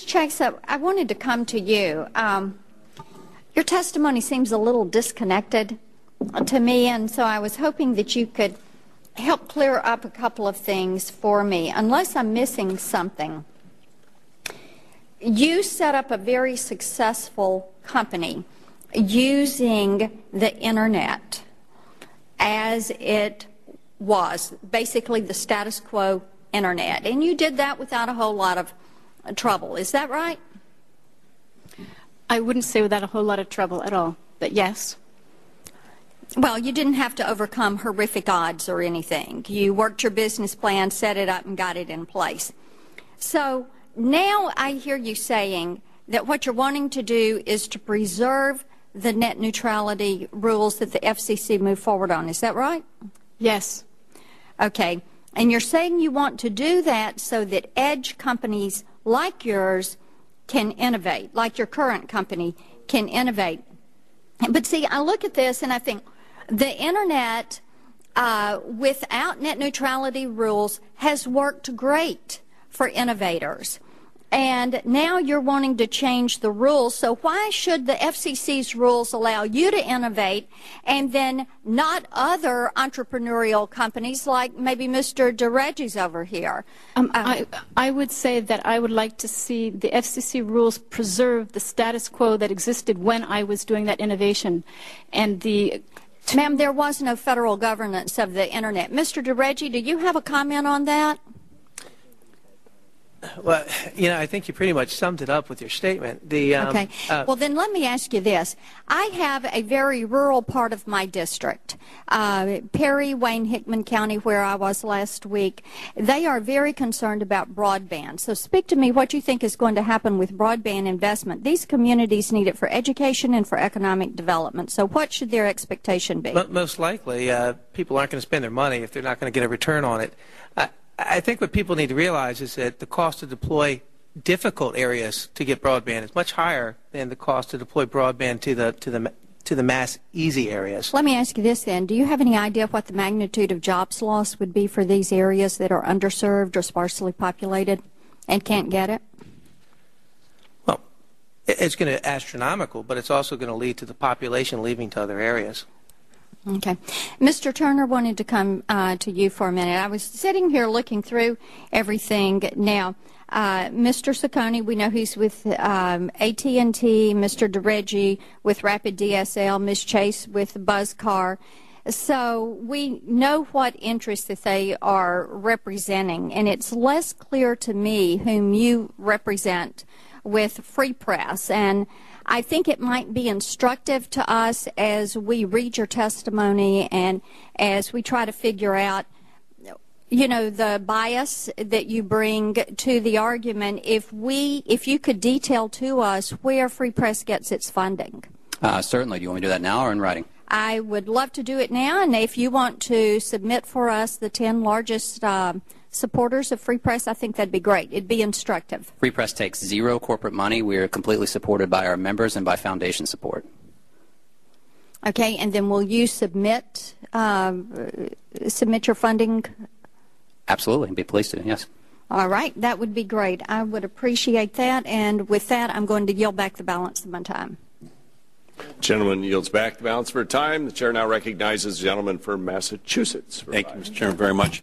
Chase, I wanted to come to you. Your testimony seems a little disconnected to me, and so I was hoping that you could help clear up a couple of things for me, unless I'm missing something. You set up a very successful company using the Internet as it was, basically the status quo Internet, and you did that without a whole lot of trouble. Is that right? I wouldn't say without a whole lot of trouble at all, but yes. Well, you didn't have to overcome horrific odds or anything. You worked your business plan, set it up, and got it in place. So now I hear you saying that what you're wanting to do is to preserve the net neutrality rules that the FCC moved forward on. Is that right? Yes. Okay. And you're saying you want to do that so that edge companies like yours can innovate, like your current company can innovate. But see, I look at this and I think the Internet without net neutrality rules has worked great for innovators. And now you're wanting to change the rules. So why should the FCC's rules allow you to innovate and then not other entrepreneurial companies like maybe Mr. DeReggie's over here? I would say that I would like to see the FCC rules preserve the status quo that existed when I was doing that innovation. And Ma'am, there was no federal governance of the Internet. Mr. DeReggie, do you have a comment on that? Well, I think you pretty much summed it up with your statement. Okay. Well, then let me ask you this. I have a very rural part of my district, Perry, Wayne, Hickman County, where I was last week. They are very concerned about broadband. So speak to me what you think is going to happen with broadband investment. These communities need it for education and for economic development. So what should their expectation be? Most likely, people aren't going to spend their money if they're not going to get a return on it. I think what people need to realize is that the cost to deploy difficult areas to get broadband is much higher than the cost to deploy broadband to the mass easy areas. Let me ask you this then. Do you have any idea what the magnitude of jobs loss would be for these areas that are underserved or sparsely populated and can't get it? Well, it's going to be astronomical, but it's also going to lead to the population leaving to other areas. Okay. Mr. Turner wanted to come to you for a minute. I was sitting here looking through everything. Now, Mr. Saccone, we know he's with AT&T, Mr. DeReggie with Rapid DSL, Ms. Chase with BuzzCar. So we know what interests that they are representing, and it's less clear to me whom you represent with Free Press. And I think it might be instructive to us as we read your testimony and as we try to figure out, the bias that you bring to the argument, if you could detail to us where Free Press gets its funding. Certainly. Do you want me to do that now or in writing? I would love to do it now, and if you want to submit for us the 10 largest supporters of Free Press, I think that'd be great. It'd be instructive. Free Press takes zero corporate money. We are completely supported by our members and by foundation support. Okay, and then will you submit your funding? Absolutely. I'd be pleased to, yes. All right, that would be great. I would appreciate that, and with that, I'm going to yield back the balance of my time. Gentleman yields back the balance of her time. The chair now recognizes the gentleman from Massachusetts. Thank you, Mr. Chairman, very much.